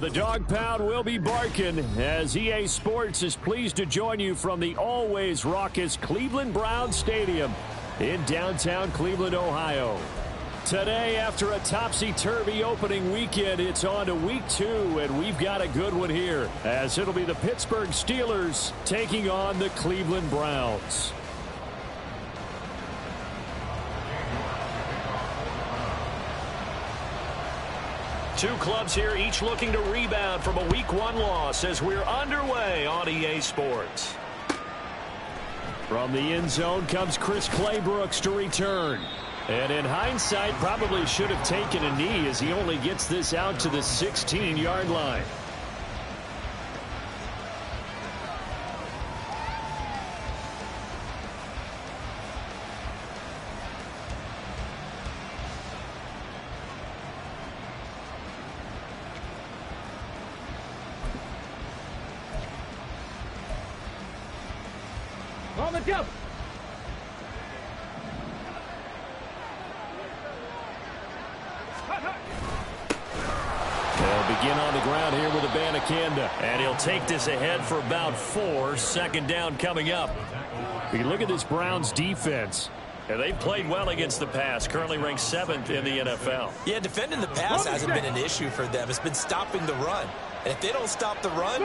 The dog pound will be barking as EA Sports is pleased to join you from the always raucous Cleveland Browns Stadium in downtown Cleveland, Ohio. Today, after a topsy-turvy opening weekend, it's on to week 2, and we've got a good one here, as it'll be the Pittsburgh Steelers taking on the Cleveland Browns. Two clubs here, each looking to rebound from a Week 1 loss as we're underway on EA Sports. From the end zone comes Chris Claybrooks to return. And in hindsight, probably should have taken a knee as he only gets this out to the 16-yard line. On the jump. They'll begin on the ground here with Abanikanda. And he'll take this ahead for about 4. Second down coming up. We look at this Browns defense. And they've played well against the pass, currently ranked 7th in the NFL. Yeah, defending the pass hasn't been an issue for them. It's been stopping the run. And if they don't stop the run,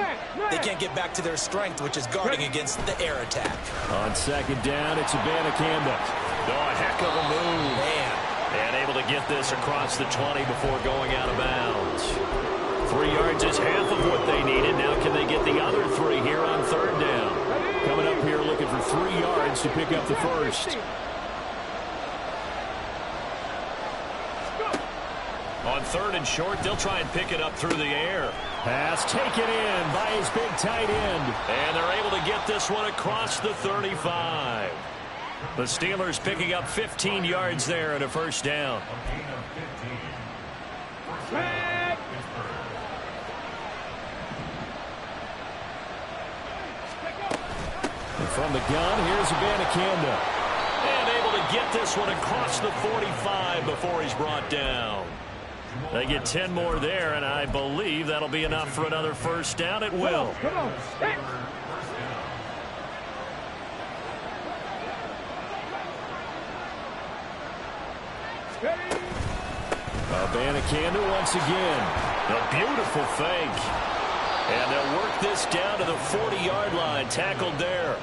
they can't get back to their strength, which is guarding against the air attack. On second down, it's Abanikanda. Oh, a heck of a move. Man. And able to get this across the 20 before going out of bounds. 3 yards is half of what they needed. Now can they get the other 3 here on third down? Coming up here looking for 3 yards to pick up the first. On third and short, they'll try and pick it up through the air. Pass taken in by his big tight end. And they're able to get this one across the 35. The Steelers picking up 15 yards there and a first down. And from the gun, here's Abanikanda. And able to get this one across the 45 before he's brought down. They get 10 more there, and I believe that'll be enough for another first down. It will. Come on. Abanikanda once again. A beautiful fake. And they'll work this down to the 40-yard line. Tackled there.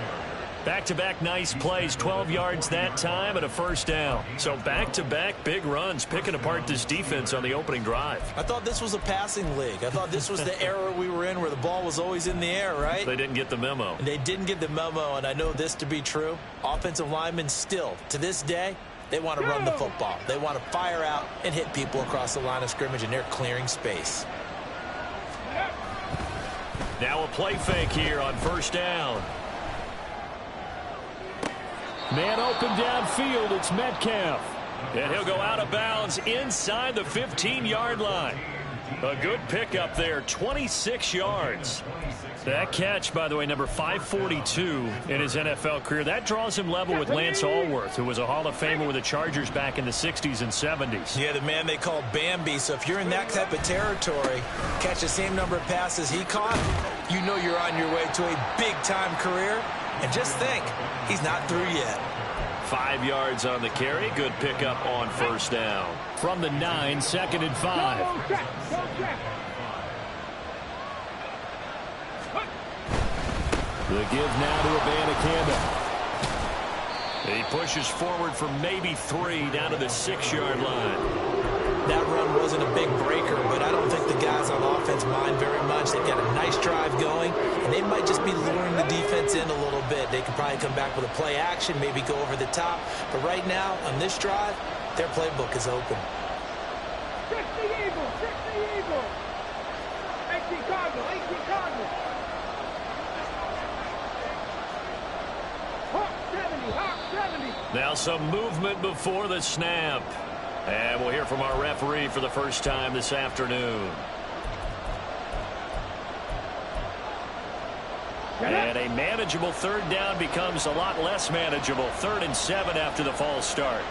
Back-to-back nice plays, 12 yards that time and a first down. So back-to-back big runs, picking apart this defense on the opening drive. I thought this was a passing league. I thought this was the era we were in where the ball was always in the air, right? They didn't get the memo. And they didn't get the memo, and I know this to be true. Offensive linemen still, to this day, they want to run the football. They want to fire out and hit people across the line of scrimmage, and they're clearing space. Now a play fake here on first down. Man open downfield, it's Metcalf. And he'll go out of bounds inside the 15-yard line. A good pickup there, 26 yards. That catch, by the way, number 542 in his NFL career. That draws him level with Lance Allworth, who was a Hall of Famer with the Chargers back in the 60s and 70s. Yeah, the man they called Bambi. So if you're in that type of territory, catch the same number of passes he caught, you know you're on your way to a big-time career. And just think, he's not through yet. 5 yards on the carry. Good pickup on first down. From the 9, second and 5. The give now to Abanikanda. He pushes forward for maybe 3 down to the 6-yard line. That run wasn't a big breaker, but I don't think the guys on offense mind very much. They've got a nice drive going, and they might just be luring the defense in a little bit. They could probably come back with a play action, maybe go over the top. But right now, on this drive, their playbook is open. Check the Eagle! Check the Eagle! 18 Cardinal! 18 Cardinal! Hawk 70! Hawk 70! Now some movement before the snap. And we'll hear from our referee for the first time this afternoon. And a manageable third down becomes a lot less manageable. 3rd and 7 after the false start.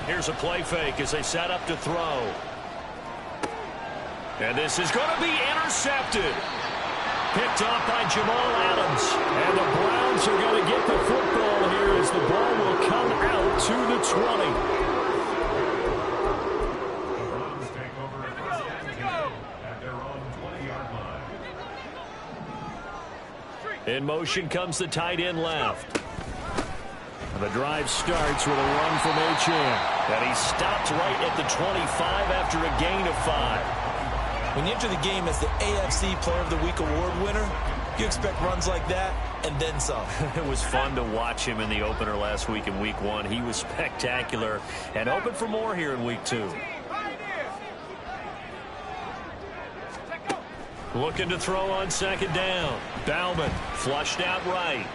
Here's a play fake as they set up to throw. And this is going to be intercepted. Picked off by Jamal Adams. And the Browns are going to get the football here as the ball will come out to the 20. In motion comes the tight end left. And the drive starts with a run from Achane. And he stopped right at the 25 after a gain of 5. When you enter the game as the AFC Player of the Week award winner, you expect runs like that and then some. It was fun to watch him in the opener last week in Week 1. He was spectacular and hoping for more here in Week 2. Looking to throw on second down. Bauman flushed out right.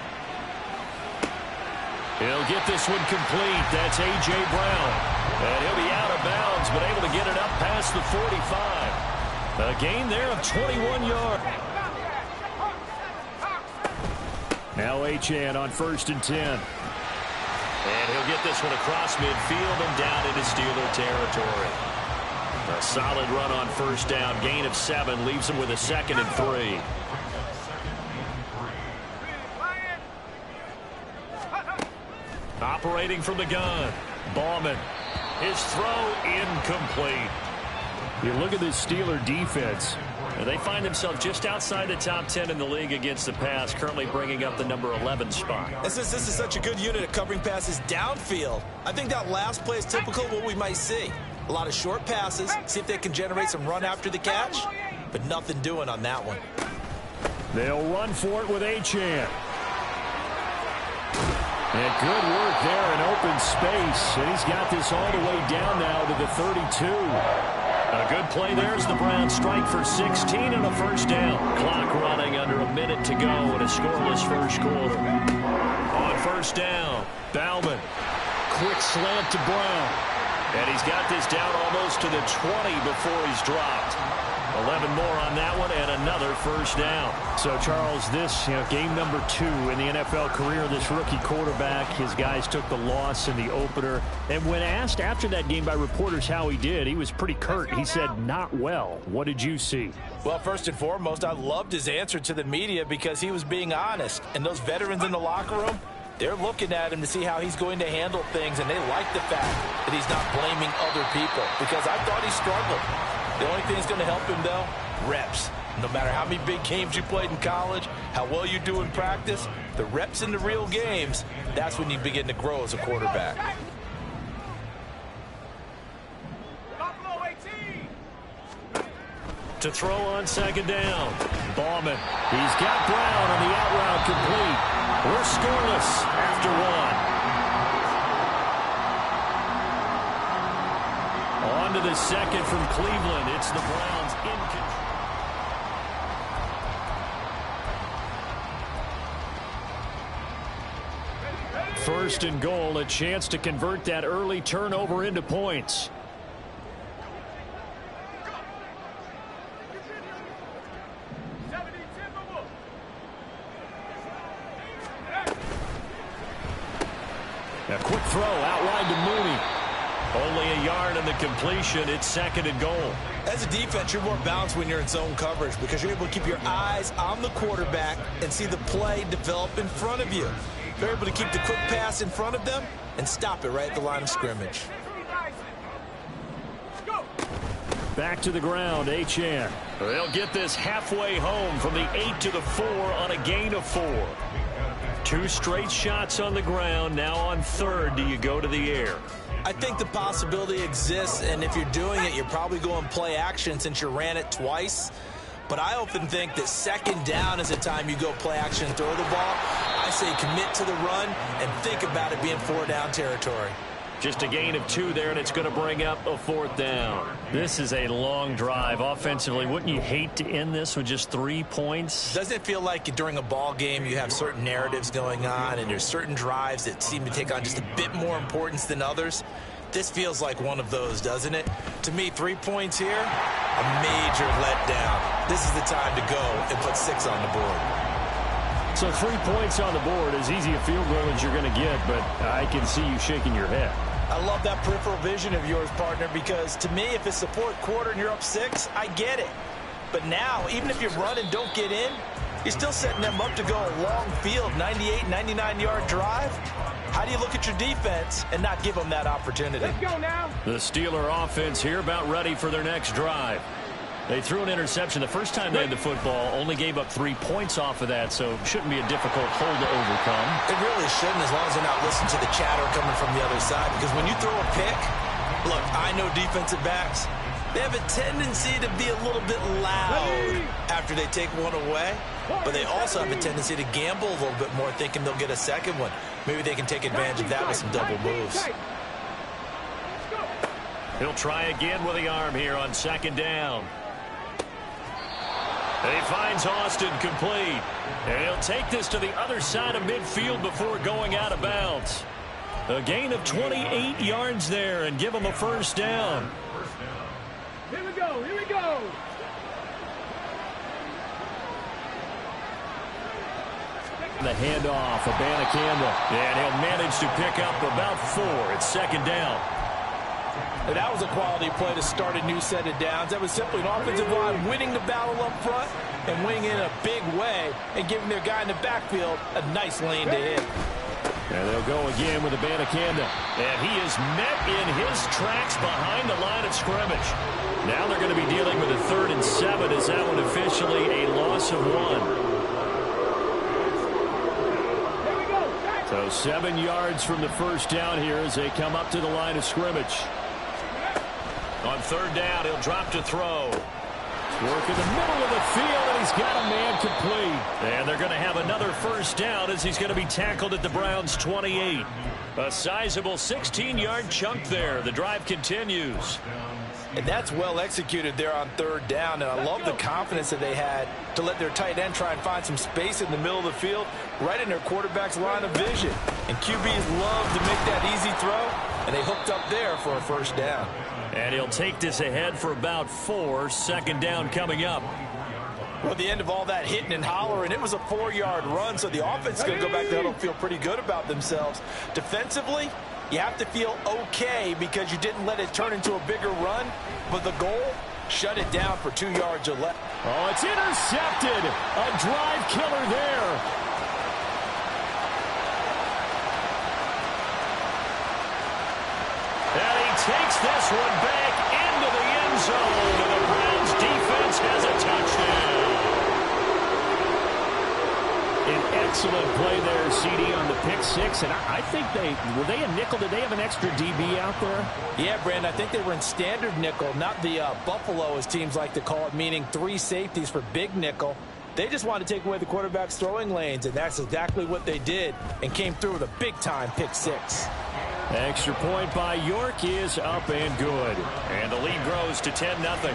He'll get this one complete. That's A.J. Brown. And he'll be out of bounds, but able to get it up past the 45. A gain there of 21 yards. Now Achane on 1st and 10. And he'll get this one across midfield and down into Steeler territory. A solid run on 1st down. Gain of 7 leaves him with a 2nd and 3. Operating from the gun. Bauman. His throw incomplete. You look at this Steeler defense, and they find themselves just outside the top 10 in the league against the pass, currently bringing up the number 11 spot. And since this is such a good unit at covering passes downfield, I think that last play is typical of what we might see. A lot of short passes, see if they can generate some run after the catch, but nothing doing on that one. They'll run for it with Achane. And good work there in open space, and he's got this all the way down now to the 32. A good play there as the Browns strike for 16 and a 1st down. Clock running under a minute to go in a scoreless 1st quarter. On 1st down, Bauman. Quick slant to Brown. And he's got this down almost to the 20 before he's dropped. 11 more on that one and another 1st down. So, Charles, this game number 2 in the NFL career of this rookie quarterback. His guys took the loss in the opener. And when asked after that game by reporters how he did, he was pretty curt. He said, not well. What did you see? Well, first and foremost, I loved his answer to the media because he was being honest. And those veterans in the locker room, they're looking at him to see how he's going to handle things, and they like the fact that he's not blaming other people because I thought he struggled. The only thing that's going to help him, though, reps. No matter how many big games you played in college, how well you do in practice, the reps in the real games, that's when you begin to grow as a quarterback. To throw on 2nd down, Bauman. He's got Brown on the out route complete. We're scoreless after 1. On to the 2nd from Cleveland. It's the Browns in control. 1st and goal, a chance to convert that early turnover into points. A quick throw outlined to Mooney. Only a yard in the completion. It's 2nd and goal. As a defense, you're more balanced when you're in zone coverage because you're able to keep your eyes on the quarterback and see the play develop in front of you. You're able to keep the quick pass in front of them and stop it right at the line of scrimmage. Back to the ground, Achane. They'll get this halfway home from the 8 to the 4 on a gain of 4. 2 straight shots on the ground. Now on 3rd, do you go to the air? I think the possibility exists, and if you're doing it, you're probably going play action since you ran it twice. But I often think that 2nd down is the time you go play action and throw the ball. I say commit to the run and think about it being 4-down territory. Just a gain of 2 there, and it's going to bring up a 4th down. This is a long drive offensively. Wouldn't you hate to end this with just 3 points? Doesn't it feel like during a ball game you have certain narratives going on and there's certain drives that seem to take on just a bit more importance than others? This feels like one of those, doesn't it? To me, 3 points here, a major letdown. This is the time to go and put 6 on the board. So 3 points on the board, as easy a field goal as you're going to get, but I can see you shaking your head. I love that peripheral vision of yours, partner, because to me, if it's the fourth quarter and you're up 6, I get it. But now, even if you run and don't get in, you're still setting them up to go a long field, 98, 99-yard drive. How do you look at your defense and not give them that opportunity? Let's go now. The Steeler offense here about ready for their next drive. They threw an interception the first time they had the football, only gave up 3 points off of that, so it shouldn't be a difficult hole to overcome. It really shouldn't, as long as they're not listening to the chatter coming from the other side, because when you throw a pick, look, I know defensive backs, they have a tendency to be a little bit loud after they take one away, but they also have a tendency to gamble a little bit more, thinking they'll get a second one. Maybe they can take advantage of that with some double moves. He'll try again with the arm here on second down. He finds Austin complete. And he'll take this to the other side of midfield before going out of bounds. A gain of 28 yards there and give him a first down. Here we go. Here we go. The handoff of Banacanda. And he'll manage to pick up about 4. It's second down. And that was a quality play to start a new set of downs. That was simply an offensive line winning the battle up front and winning in a big way and giving their guy in the backfield a nice lane to hit. And they'll go again with the Banacanda. And he is met in his tracks behind the line of scrimmage. Now they're going to be dealing with a 3rd and 7. Is that one officially a loss of 1? So 7 yards from the first down here as they come up to the line of scrimmage. On 3rd down, he'll drop to throw. Work in the middle of the field, and he's got a man complete. And they're going to have another first down as he's going to be tackled at the Browns' 28. A sizable 16-yard chunk there. The drive continues. And that's well executed there on 3rd down. And I love the confidence that they had to let their tight end try and find some space in the middle of the field, right in their quarterback's line of vision. And QBs love to make that easy throw, and they hooked up there for a first down. And he'll take this ahead for about 4. Second down coming up. Well, at the end of all that hitting and hollering, it was a 4-yard run, so the offense is going to go back there and feel pretty good about themselves. Defensively, you have to feel okay because you didn't let it turn into a bigger run, but the goal, shut it down for 2 yards or less. Oh, it's intercepted. A drive killer there. And he takes this one back into the end zone, and the Browns defense has a touchdown. An excellent play there, CD, on the pick 6. And I think were they a nickel? Did they have an extra DB out there? Yeah, Brandon, I think they were in standard nickel, not the Buffalo, as teams like to call it, meaning 3 safeties for big nickel. They just wanted to take away the quarterback's throwing lanes, and that's exactly what they did and came through with a big-time pick 6. Extra point by York is up and good. And the lead grows to 10-0.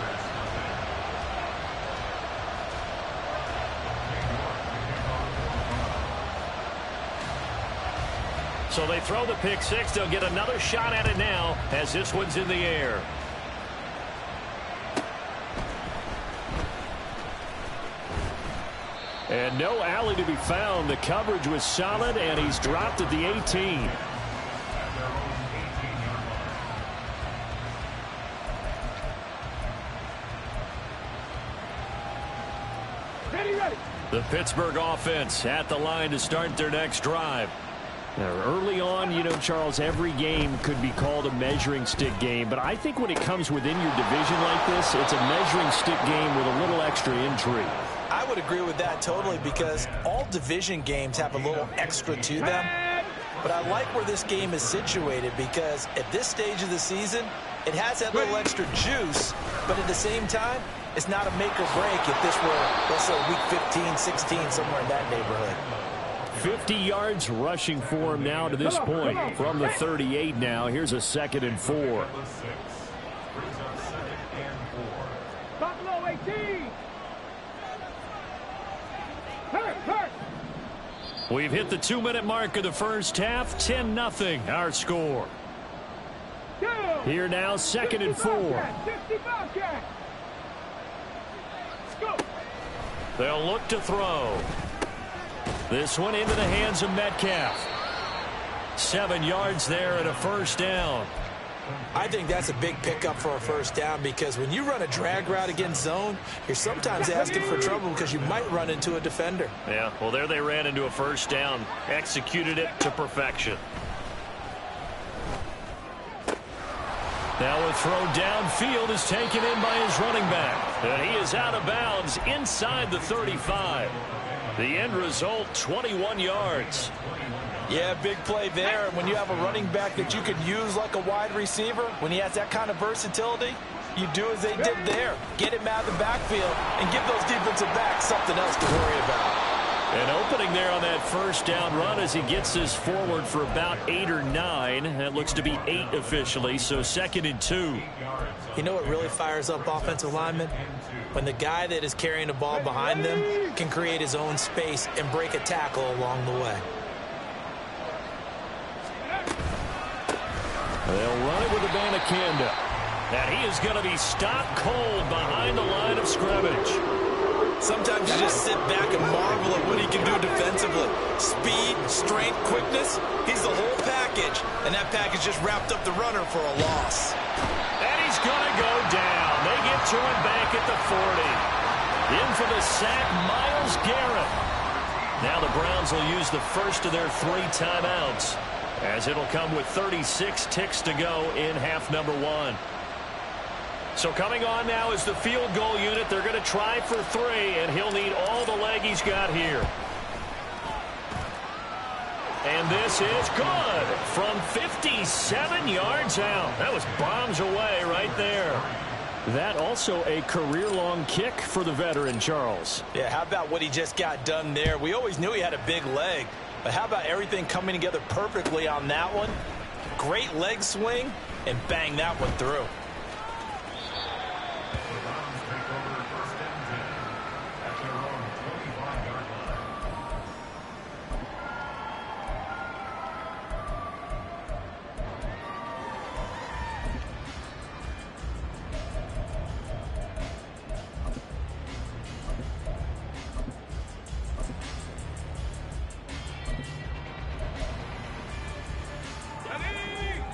So they throw the pick 6. They'll get another shot at it now as this one's in the air. And no alley to be found. The coverage was solid, and he's dropped at the 18. Ready. The Pittsburgh offense at the line to start their next drive. Now, early on, you know, Charles, every game could be called a measuring stick game. But I think when it comes within your division like this, it's a measuring stick game with a little extra intrigue. I would agree with that totally because all division games have a little extra to them. But I like where this game is situated because at this stage of the season, it has that little extra juice. But at the same time, it's not a make or break if this were, let's say, week 15, 16, somewhere in that neighborhood. 50 yards rushing for him now to this point. From the 38 now, here's a 2nd and 4. Buffalo 18. Hurt. We've hit the 2-minute mark of the first half. 10-0 our score. Here now, 2nd and 4. They'll look to throw. This one into the hands of Metcalf. 7 yards there and a first down. I think that's a big pickup for a first down because when you run a drag route against zone, you're sometimes asking for trouble because you might run into a defender. Yeah, well, there they ran into a first down, executed it to perfection. Now a throw downfield is taken in by his running back. And he is out of bounds inside the 35. The end result, 21 yards. Yeah, big play there. And when you have a running back that you could use like a wide receiver, when he has that kind of versatility, you do as they did there. Get him out of the backfield and give those defensive backs something else to worry about. An opening there on that first down run as he gets this forward for about 8 or 9. That looks to be 8 officially, so 2nd and 2. You know what really fires up offensive linemen? When the guy that is carrying the ball behind them can create his own space and break a tackle along the way. They'll run it with a Abanikanda. And he is going to be stopped cold behind the line of scrimmage. Sometimes you just sit back and marvel at what he can do defensively. Speed, strength, quickness, he's the whole package. And that package just wrapped up the runner for a loss. And he's going to go down. They get to him back at the 40. In for the sack, Myles Garrett. Now the Browns will use the first of their 3 timeouts, as it'll come with 36 ticks to go in half number 1. So coming on now is the field goal unit. They're going to try for 3, and he'll need all the leg he's got here. And this is good from 57 yards out. That was bombs away right there. That also a career-long kick for the veteran, Charles. Yeah, how about what he just got done there? We always knew he had a big leg, but how about everything coming together perfectly on that one? Great leg swing, and bang that one through.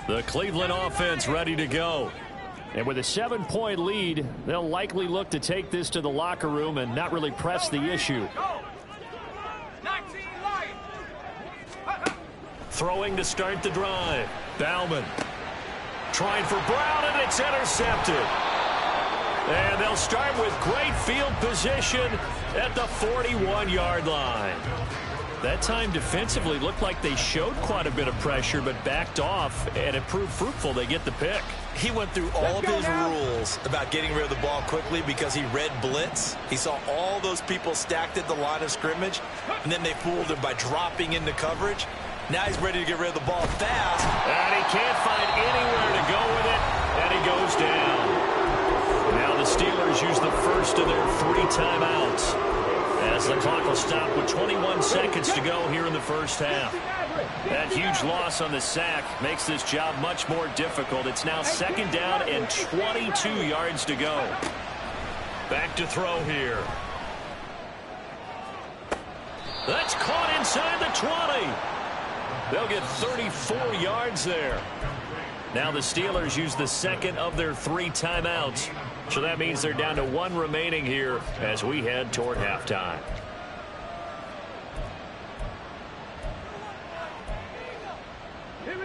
The Cleveland offense ready to go. And with a 7-point lead, they'll likely look to take this to the locker room and not really press the issue. Throwing to start the drive. Bauman trying for Brown, and it's intercepted. And they'll start with great field position at the 41-yard line. That time defensively looked like they showed quite a bit of pressure but backed off, and it proved fruitful. They get the pick. He went through all of his rules about getting rid of the ball quickly because he read blitz. He saw all those people stacked at the line of scrimmage, and then they fooled him by dropping into coverage. Now he's ready to get rid of the ball fast. And he can't find anywhere to go with it, and he goes down. Now the Steelers use the first of their 3 timeouts, as the clock will stop with 21 seconds to go here in the first half. That huge loss on the sack makes this job much more difficult. It's now 2nd down and 22 yards to go. Back to throw here. That's caught inside the 20. They'll get 34 yards there. Now the Steelers use the second of their 3 timeouts. So that means they're down to 1 remaining here as we head toward halftime.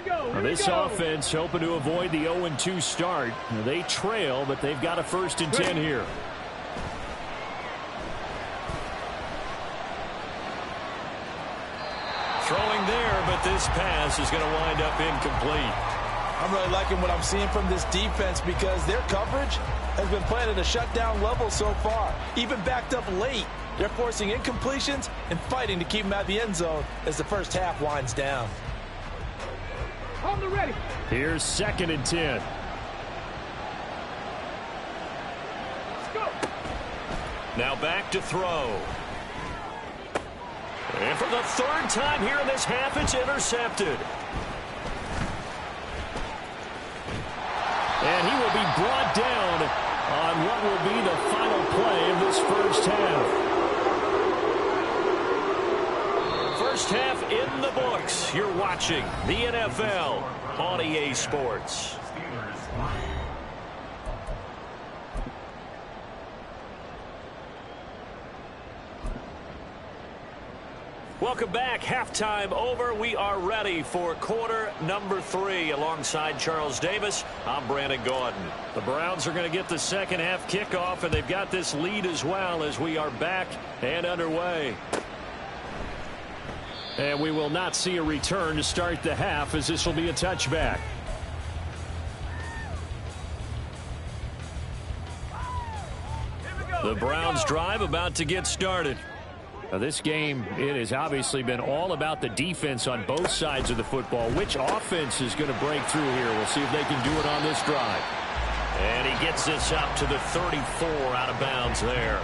Now this offense hoping to avoid the 0-2 start. They trail, but they've got a 1st and 10 here. Throwing there, but this pass is going to wind up incomplete. I'm really liking what I'm seeing from this defense because their coverage has been playing at a shutdown level so far. Even backed up late, they're forcing incompletions and fighting to keep them out of the end zone as the first half winds down. On the ready. Here's 2nd and 10. Let's go. Now back to throw. And for the 3rd time here in this half, it's intercepted. And he will be brought down on what will be the final play of this first half. First half in the books. You're watching the NFL on EA Sports. Welcome back. Halftime over. We are ready for quarter number 3. Alongside Charles Davis, I'm Brandon Gaudin. The Browns are going to get the second half kickoff, and they've got this lead as well as we are back and underway. And we will not see a return to start the half, as this will be a touchback. The Browns drive about to get started. Now this game, it has obviously been all about the defense on both sides of the football. Which offense is going to break through here? We'll see if they can do it on this drive. And he gets this up to the 34 out of bounds there.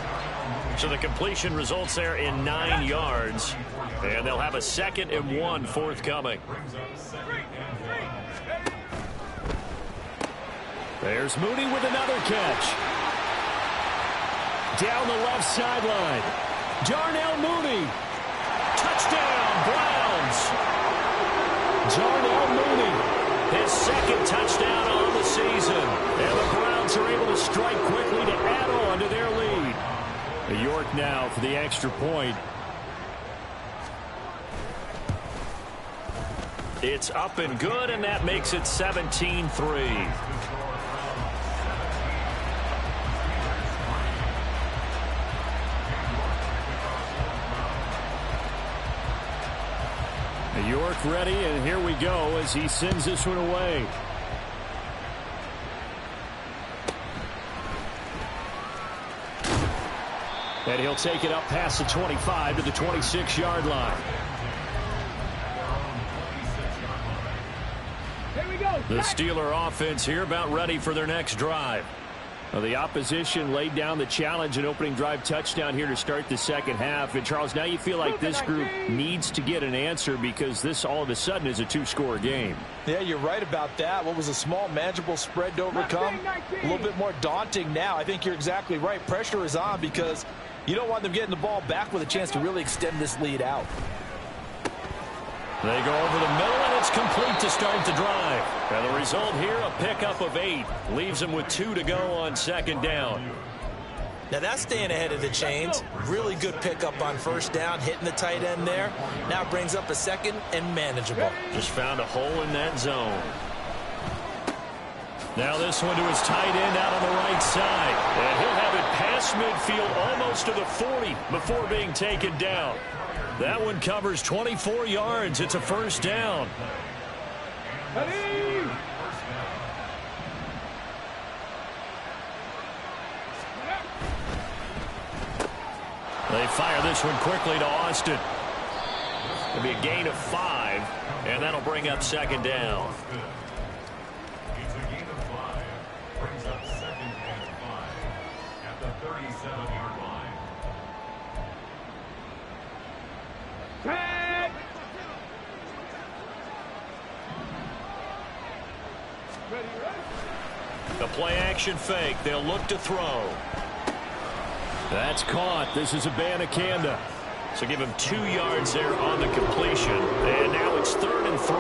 So the completion results there in 9 yards. And they'll have a 2nd and 1 forthcoming. There's Mooney with another catch. Down the left sideline. Darnell Mooney. Touchdown, Browns. Darnell Mooney, his 2nd touchdown on the season. And the Browns are able to strike quickly to add on to their lead. York now for the extra point. It's up and good, and that makes it 17-3. York ready, and here we go as he sends this one away. And he'll take it up past the 25 to the 26-yard line. Here we go. The Steeler offense here about ready for their next drive. Well, the opposition laid down the challenge and opening drive touchdown here to start the second half. And, Charles, now you feel like this group needs to get an answer because this all of a sudden is a 2-score game. Yeah, you're right about that. What was a small, manageable spread to overcome, a little bit more daunting now. I think you're exactly right. Pressure is on because you don't want them getting the ball back with a chance to really extend this lead out. They go over the middle, and it's complete to start the drive. And the result here, a pickup of 8. Leaves them with 2 to go on 2nd down. Now that's staying ahead of the chains. Really good pickup on 1st down, hitting the tight end there. Now brings up a 2nd and manageable. Just found a hole in that zone. Now this one to his tight end out on the right side. And he'll have it past midfield almost to the 40 before being taken down. That one covers 24 yards. It's a 1st down. They fire this one quickly to Austin. It'll be a gain of 5, and that'll bring up 2nd down. It's a gain of 5. Brings up 2nd and 5 at the 37-yard line. The play-action fake. They'll look to throw. That's caught. This is Abanikanda. So give him 2 yards there on the completion. And now it's 3rd and 3.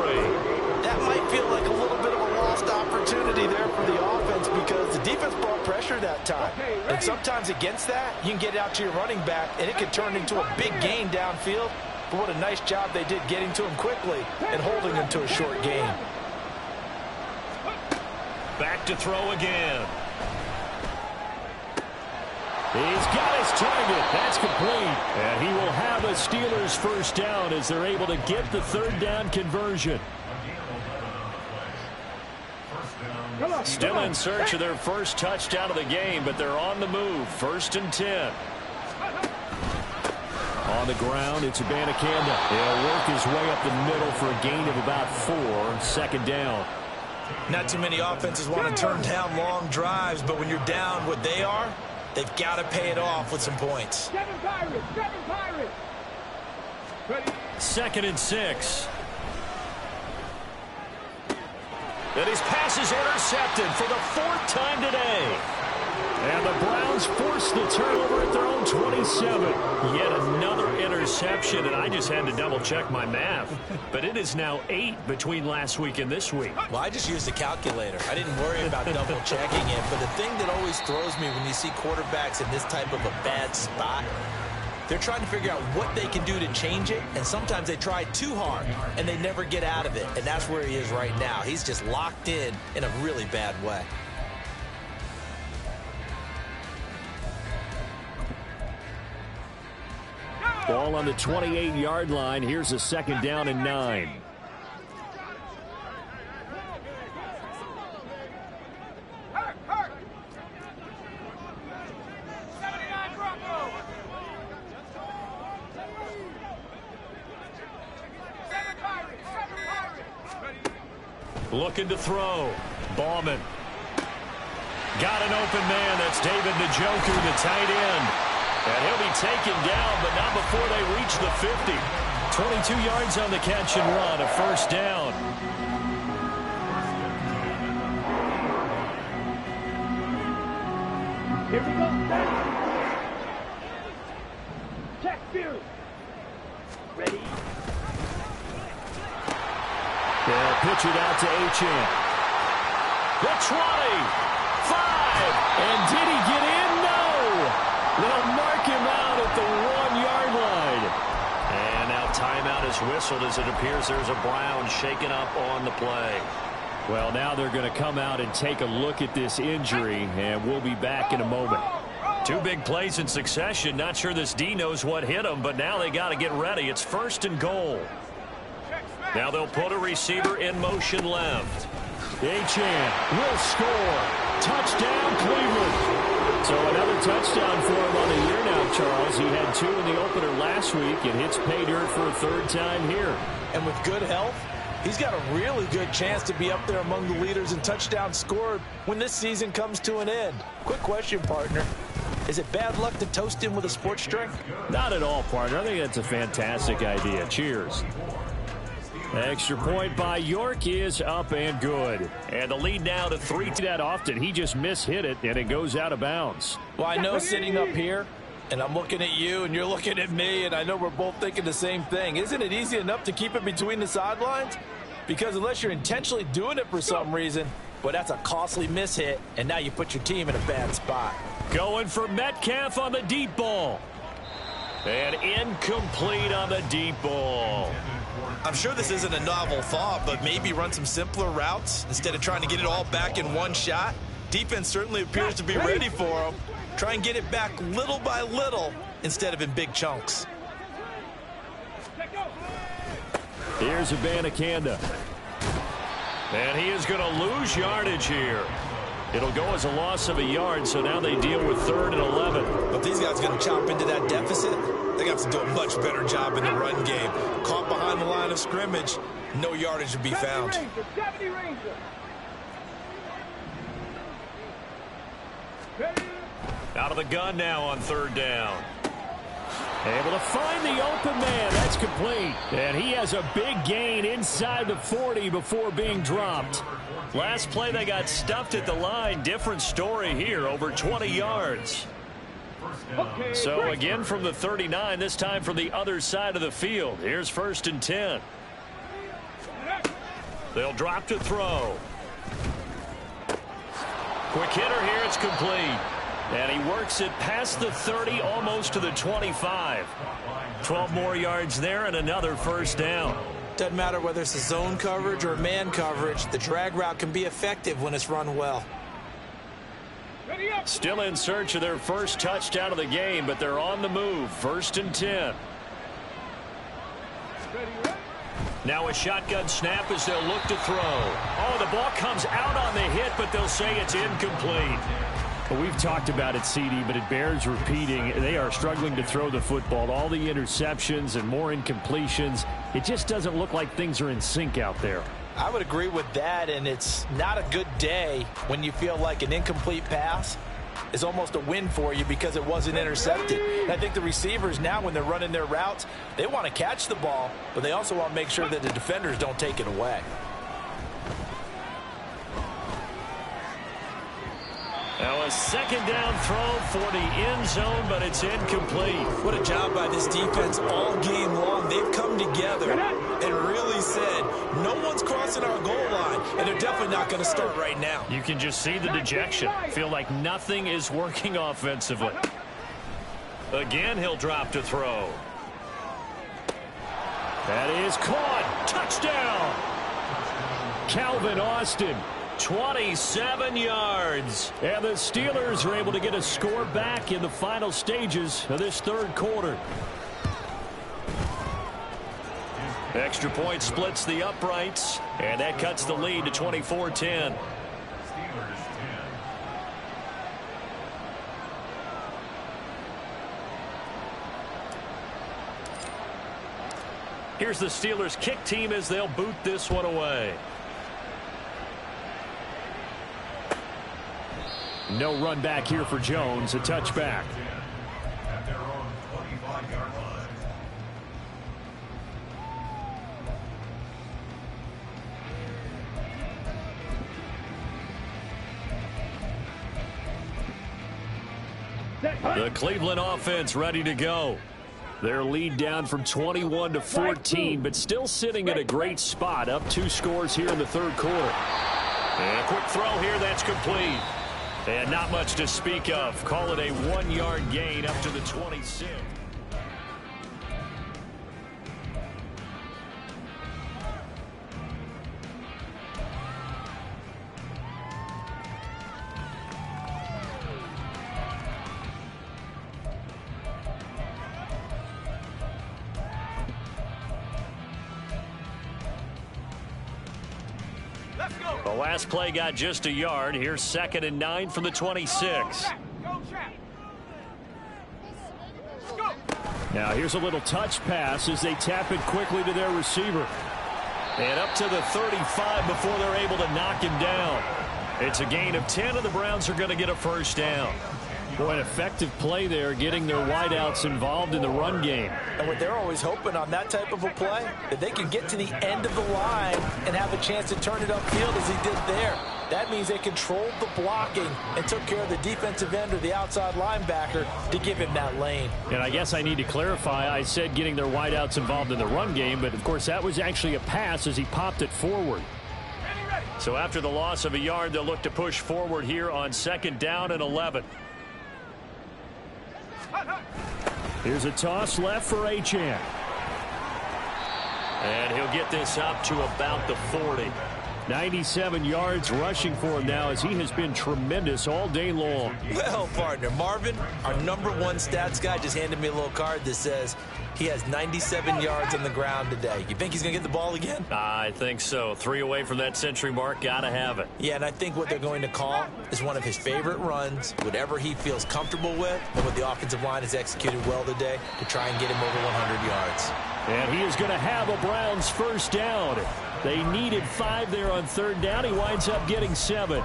That might feel like a little bit of a lost opportunity there for the offense because the defense brought pressure that time. And sometimes against that, you can get out to your running back, and it can turn into a big gain downfield. But what a nice job they did getting to him quickly and holding him to a short gain. Back to throw again. He's got his target. That's complete. And he will have a Steelers 1st down as they're able to get the 3rd down conversion. Still in search of their 1st touchdown of the game, but they're on the move. 1st and 10. On the ground, it's Abanikanda. He'll work his way up the middle for a gain of about 4. 2nd down. Not too many offenses want to turn down long drives, but when you're down what they are, they've got to pay it off with some points. 2nd and 6. And his pass is intercepted for the 4th time today. And the Browns Browns force the turnover at their own 27. Yet another interception, and I just had to double-check my math. But it is now 8 between last week and this week. Well, I just used a calculator. I didn't worry about double-checking it. But the thing that always throws me when you see quarterbacks in this type of a bad spot, they're trying to figure out what they can do to change it, and sometimes they try too hard, and they never get out of it. And that's where he is right now. He's just locked in a really bad way. Ball on the 28-yard line. Here's a 2nd down and 9. Looking to throw. Ballman. Got an open man. That's David Njoku, the tight end. And he'll be taken down, but not before they reach the 50. 22 yards on the catch and run, a 1st down. Here we go. Check view. Ready. They'll pitch it out to Achane. The 20. 5. And did he get in? No. They'll mark him out at the 1-yard line. And now timeout is whistled as it appears there's a Brown shaken up on the play. Well, now they're going to come out and take a look at this injury, and we'll be back in a moment. 2 big plays in succession. Not sure this D knows what hit him, but now they got to get ready. It's 1st and goal. Now they'll put a receiver in motion left. Achane will score. Touchdown, Cleveland. So another touchdown for him on the year now, Charles. He had 2 in the opener last week and hits pay dirt for a 3rd time here. And with good health, he's got a really good chance to be up there among the leaders in touchdowns scored when this season comes to an end. Quick question, partner. Is it bad luck to toast him with a sports drink? Not at all, partner. I think that's a fantastic idea. Cheers. Extra point by York is up and good. And the lead now to 3. That often. He just mishit it, and it goes out of bounds. Well, I know sitting up here, and I'm looking at you, and you're looking at me, and I know we're both thinking the same thing. Isn't it easy enough to keep it between the sidelines? Because unless you're intentionally doing it for some reason, well, that's a costly mishit, and now you put your team in a bad spot. Going for Metcalf on the deep ball. And incomplete on the deep ball. I'm sure this isn't a novel thought, but maybe run some simpler routes instead of trying to get it all back in one shot. Defense certainly appears to be ready for him. Try and get it back little by little instead of in big chunks. Here's Abanikanda. And he is going to lose yardage here. It'll go as a loss of a yard, so now they deal with 3rd and 11. But these guys are going to chop into that deficit. They got to do a much better job in the run game. Caught behind the line of scrimmage, no yardage to be found. Out of the gun now on 3rd down. Able to find the open man. That's complete. And he has a big gain inside the 40 before being dropped. Last play they got stuffed at the line. Different story here. Over 20 yards. So again from the 39. This time from the other side of the field. Here's 1st and 10. They'll drop to throw. Quick hitter here. It's complete. And he works it past the 30, almost to the 25. 12 more yards there and another 1st down. Doesn't matter whether it's a zone coverage or man coverage. The drag route can be effective when it's run well. Still in search of their first touchdown of the game, but they're on the move. 1st and 10. Now a shotgun snap as they'll look to throw. Oh, the ball comes out on the hit, but they'll say it's incomplete. Well, we've talked about it, CD, but it bears repeating. They are struggling to throw the football. All the interceptions and more incompletions. It just doesn't look like things are in sync out there. I would agree with that, and it's not a good day when you feel like an incomplete pass is almost a win for you because it wasn't intercepted. And I think the receivers now, when they're running their routes, they want to catch the ball, but they also want to make sure that the defenders don't take it away. Now a second down throw for the end zone, but it's incomplete. What a job by this defense all game long. They've come together and really said, no one's crossing our goal line, and they're definitely not going to start right now. You can just see the dejection. Feel like nothing is working offensively. Again, he'll drop to throw. That is caught. Touchdown. Calvin Austin. 27 yards. And the Steelers are able to get a score back in the final stages of this third quarter. Extra point splits the uprights, and that cuts the lead to 24-10. Here's the Steelers kick team as they'll boot this one away. No run back here for Jones. A touchback. At their own 25-yard line. The Cleveland offense ready to go. Their lead down from 21 to 14, but still sitting at a great spot. Up 2 scores here in the third quarter. And a quick throw here. That's complete. And not much to speak of. Call it a 1-yard gain up to the 26. The last play got just a yard. Here's 2nd and 9 from the 26. Now here's a little touch pass as they tap it quickly to their receiver. And up to the 35 before they're able to knock him down. It's a gain of 10, and the Browns are going to get a first down. Boy, an effective play there, getting their wideouts involved in the run game. And what they're always hoping on that type of a play, that they can get to the end of the line and have a chance to turn it upfield as he did there. That means they controlled the blocking and took care of the defensive end or the outside linebacker to give him that lane. And I guess I need to clarify, I said getting their wideouts involved in the run game, but of course that was actually a pass as he popped it forward. So after the loss of a yard, they'll look to push forward here on 2nd down and 11. Here's a toss left for Achane. And he'll get this up to about the 40. 97 yards rushing for him now as he has been tremendous all day long. Well, partner, Marvin, our #1 stats guy, just handed me a little card that says he has 97 yards on the ground today. You think he's going to get the ball again? I think so. 3 away from that century mark. Got to have it. Yeah, and I think what they're going to call is one of his favorite runs, whatever he feels comfortable with, and what the offensive line has executed well today to try and get him over 100 yards. And he is going to have a Browns first down. They needed 5 there on 3rd down. He winds up getting 7.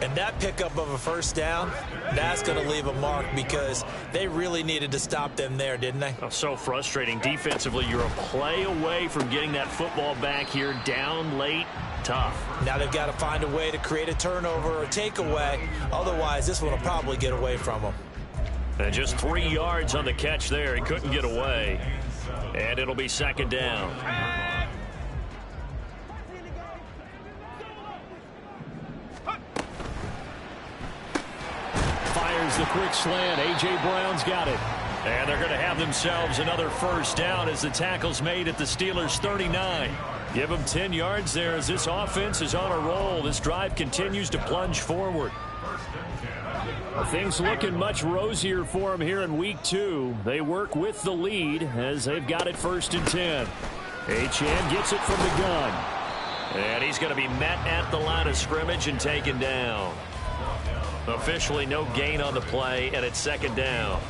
And that pickup of a first down, that's going to leave a mark because they really needed to stop them there, didn't they? Oh, so frustrating. Defensively, you're a play away from getting that football back here. Down late, tough. Now they've got to find a way to create a turnover or a takeaway. Otherwise, this one will probably get away from them. And just 3 yards on the catch there. He couldn't get away. And it'll be 2nd down. Fires the quick slant. A.J. Brown's got it. And they're going to have themselves another first down as the tackle's made at the Steelers' 39. Give them 10 yards there as this offense is on a roll. This drive continues to plunge forward. Things looking much rosier for them here in week 2. They work with the lead as they've got it 1st and 10. Achane gets it from the gun. And he's going to be met at the line of scrimmage and taken down. Officially no gain on the play, and it's 2nd down.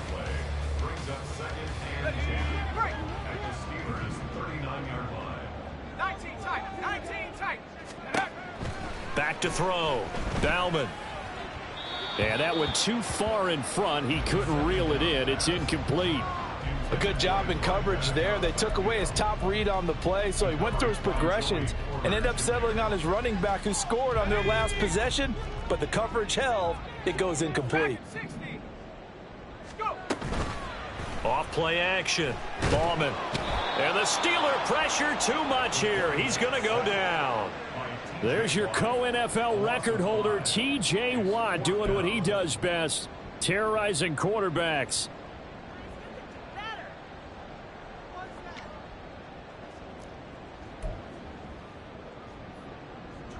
Brings up 2nd and 10 at the Steelers' 39-yard line. 19 tight. Back to throw. Bauman. And that went too far in front. He couldn't reel it in. It's incomplete. A good job in coverage there. They took away his top read on the play, so he went through his progressions and ended up settling on his running back who scored on their last possession, but the coverage held. It goes incomplete. Off play action. Ballman. And the Steeler pressure too much here. He's going to go down. There's your co-NFL record holder, T.J. Watt, doing what he does best, terrorizing quarterbacks.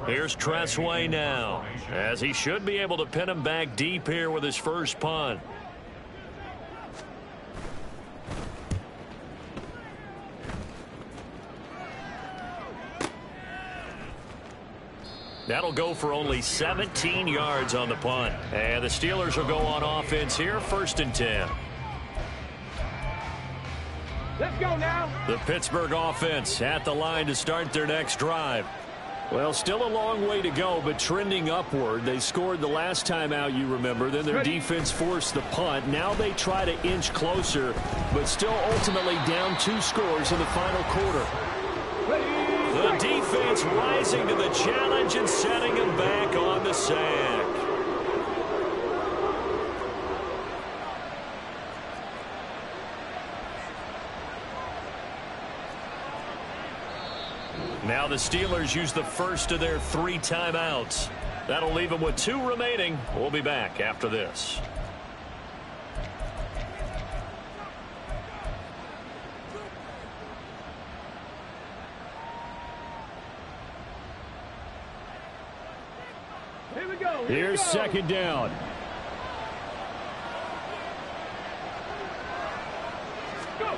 Here's Tressway now, as he should be able to pin him back deep here with his first punt. That'll go for only 17 yards on the punt. And the Steelers will go on offense here, 1st and 10. Let's go now. The Pittsburgh offense at the line to start their next drive. Well, still a long way to go, but trending upward. They scored the last time out, you remember. Then their defense forced the punt. Now they try to inch closer, but still ultimately down 2 scores in the final quarter. The defense rising to the challenge and setting him back on the sack. Now the Steelers use the first of their 3 timeouts. That'll leave them with 2 remaining. We'll be back after this. Here we go. Here's 2nd down. Go.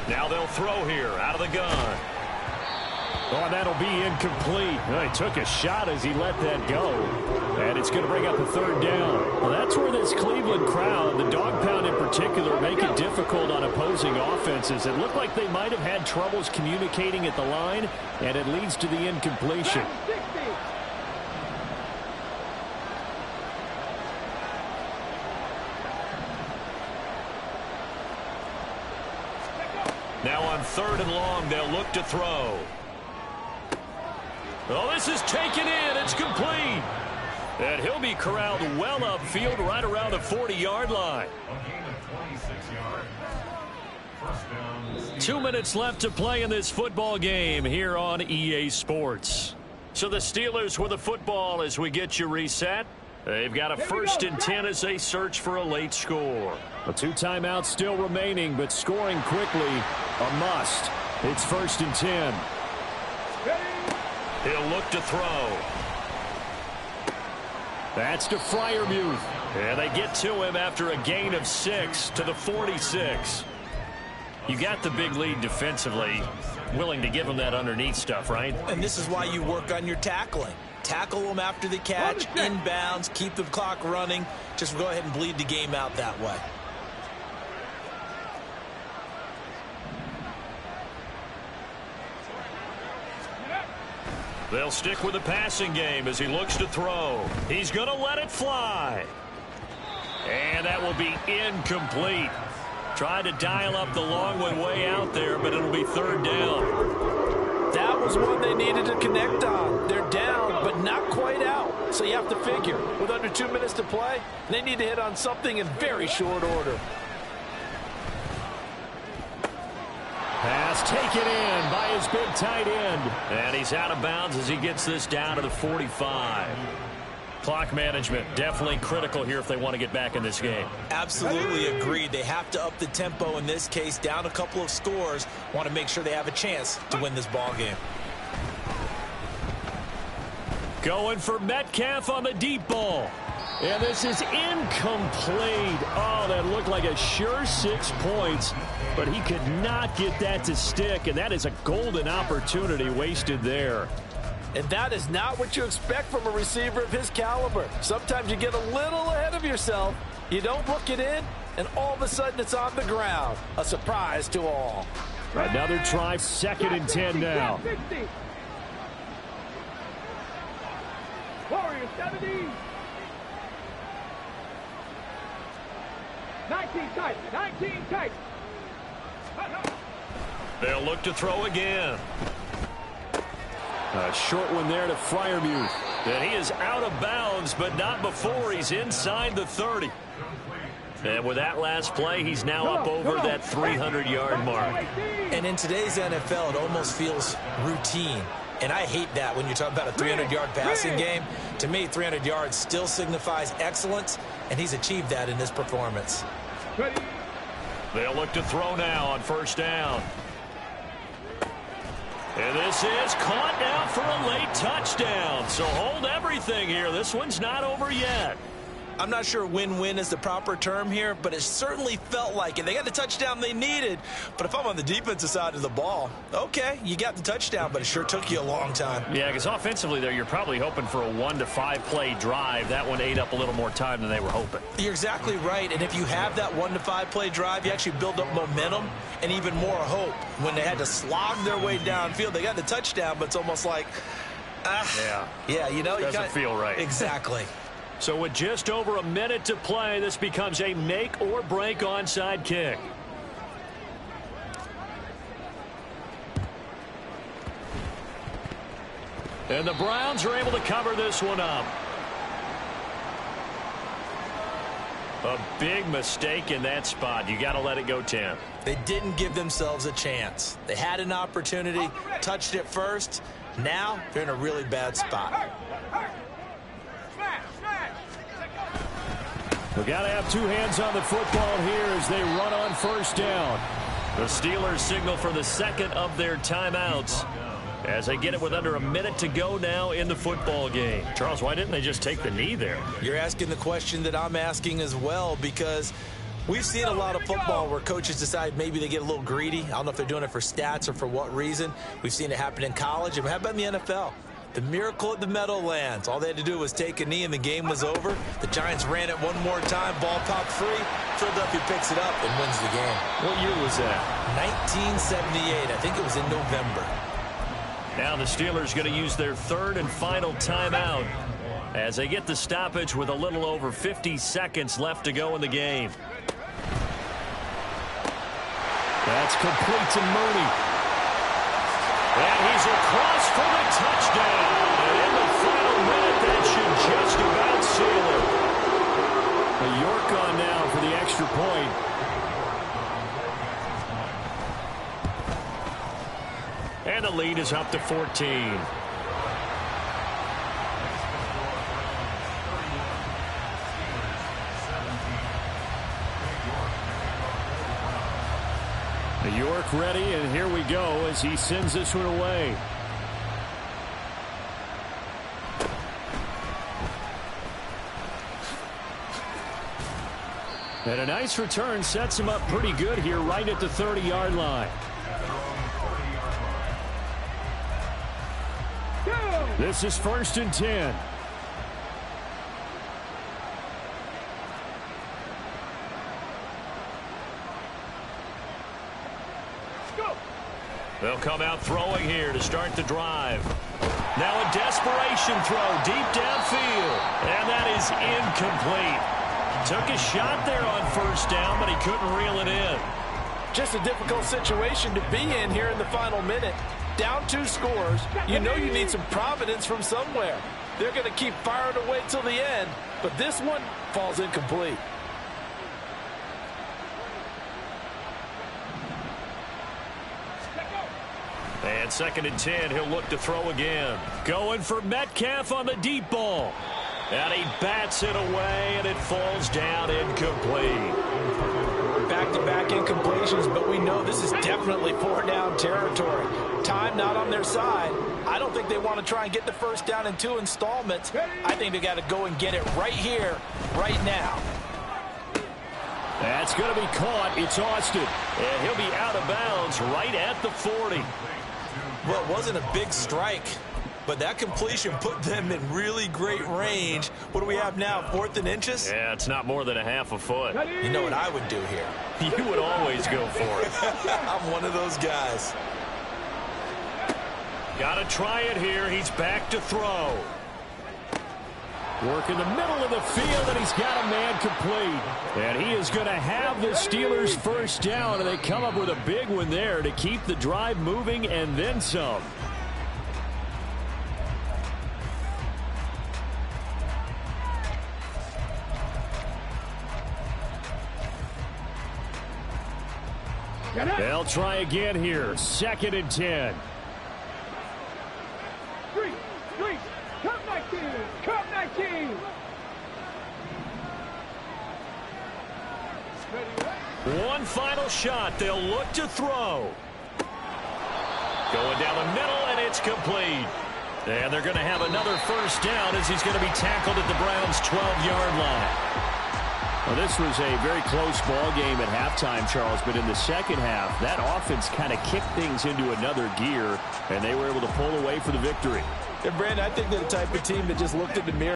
Now they'll throw here out of the gun. Oh, that'll be incomplete. Oh, he took a shot as he let that go. And it's going to bring up a 3rd down. Well, that's where this Cleveland crowd, the dog pound in particular, make it difficult on opposing offenses. It looked like they might have had troubles communicating at the line, and it leads to the incompletion. Now on 3rd and long, they'll look to throw. Oh, this is taken in. It's complete. And he'll be corralled well upfield right around the 40-yard line. A gain of 26 yards. First down. 2 minutes left to play in this football game here on EA Sports. So the Steelers with the football as we get you reset. They've got a 1st and 10 as they search for a late score. A 2 timeouts still remaining, but scoring quickly a must. It's 1st and 10. He'll look to throw. That's to Freiermuth. And they get to him after a gain of 6 to the 46. You got the big lead defensively. Willing to give him that underneath stuff, right? And this is why you work on your tackling. Tackle them after the catch, inbounds, keep the clock running. Just go ahead and bleed the game out that way. They'll stick with the passing game as he looks to throw. He's going to let it fly. And that will be incomplete. Tried to dial up the long one way out there, but it'll be 3rd down. That was one they needed to connect on. They're down, but not quite out. So you have to figure, with under 2 minutes to play, they need to hit on something in very short order. Pass taken in by his big tight end. And he's out of bounds as he gets this down to the 45. Clock management definitely critical here if they want to get back in this game. Absolutely agreed. They have to up the tempo in this case, down a couple of scores. Want to make sure they have a chance to win this ball game. Going for Metcalf on the deep ball. And this is incomplete. Oh, that looked like a sure 6 points, but he could not get that to stick, and that is a golden opportunity wasted there. And that is not what you expect from a receiver of his caliber. Sometimes you get a little ahead of yourself, you don't look it in, and all of a sudden it's on the ground. A surprise to all. Another try, 2nd and 10 now. Warriors 70. 19 tight. 19 tight. They'll look to throw again. A short one there to Freiermuth. And he is out of bounds, but not before he's inside the 30. And with that last play, he's now up over that 300-yard mark. And in today's NFL, it almost feels routine. And I hate that when you're talking about a 300-yard passing game. To me, 300 yards still signifies excellence, and he's achieved that in this performance. They'll look to throw now on first down. And this is caught now for a late touchdown. So hold everything here. This one's not over yet. I'm not sure win-win is the proper term here, but it certainly felt like it. They got the touchdown they needed. But if I'm on the defensive side of the ball, okay, you got the touchdown, but it sure took you a long time. Yeah, because offensively there, you're probably hoping for a 1 to 5 play drive. That one ate up a little more time than they were hoping. You're exactly right. And if you have that 1 to 5 play drive, you actually build up momentum and even more hope. When they had to slog their way downfield, they got the touchdown, but it's almost like, yeah, you know, doesn't feel right. Exactly. So with just over a minute to play, this becomes a make or break onside kick. And the Browns are able to cover this one up. A big mistake in that spot. You got to let it go 10. They didn't give themselves a chance. They had an opportunity, touched it first. Now they're in a really bad spot. We got to have two hands on the football here as they run on first down. The Steelers signal for the second of their timeouts as they get it with under a minute to go now in the football game. Charles, why didn't they just take the knee there? You're asking the question that I'm asking as well, because we've seen a lot of football where coaches decide maybe they get a little greedy. I don't know if they're doing it for stats or for what reason. We've seen it happen in college. And how about in the NFL? The miracle at the Meadowlands. All they had to do was take a knee and the game was over. The Giants ran it one more time. Ball popped free. Philadelphia picks it up and wins the game. What year was that? 1978. I think it was in November. Now the Steelers going to use their third and final timeout as they get the stoppage with a little over 50 seconds left to go in the game. That's complete to Mooney. And he's across for the touchdown. And in the final minute, that should just about seal it. A York on now for the extra point. And the lead is up to 14. York ready, and here we go as he sends this one away. And a nice return sets him up pretty good here right at the 30-yard line. This is 1st and 10. They'll come out throwing here to start the drive. Now a desperation throw deep downfield. And that is incomplete. Took a shot there on first down, but he couldn't reel it in. Just a difficult situation to be in here in the final minute. Down 2 scores. You know you need some providence from somewhere. They're going to keep firing away till the end, but this one falls incomplete. And 2nd and 10, he'll look to throw again. Going for Metcalf on the deep ball. And he bats it away, and it falls down incomplete. Back-to-back incompletions, but we know this is definitely 4-down territory. Time not on their side. I don't think they want to try and get the first down in 2 installments. I think they got to go and get it right here, right now. That's going to be caught. It's Austin. And he'll be out of bounds right at the 40. Well, it wasn't a big strike, but that completion put them in really great range. What do we have now, 4th and inches? Yeah, it's not more than a half a foot. You know what I would do here? You would always go for it. I'm one of those guys. Got to try it here. He's back to throw. Working the middle of the field, and he's got a man complete. And he is going to have the Steelers first down, and they come up with a big one there to keep the drive moving and then some. They'll try again here. 2nd and 10. Three. Come 19. Come 19. One final shot. They'll look to throw. Going down the middle, and it's complete. And they're going to have another first down as he's going to be tackled at the Browns' 12-yard line. Well, this was a very close ball game at halftime, Charles, but in the second half, that offense kind of kicked things into another gear, and they were able to pull away for the victory. And, Brandon, I think they're the type of team that just looked in the mirror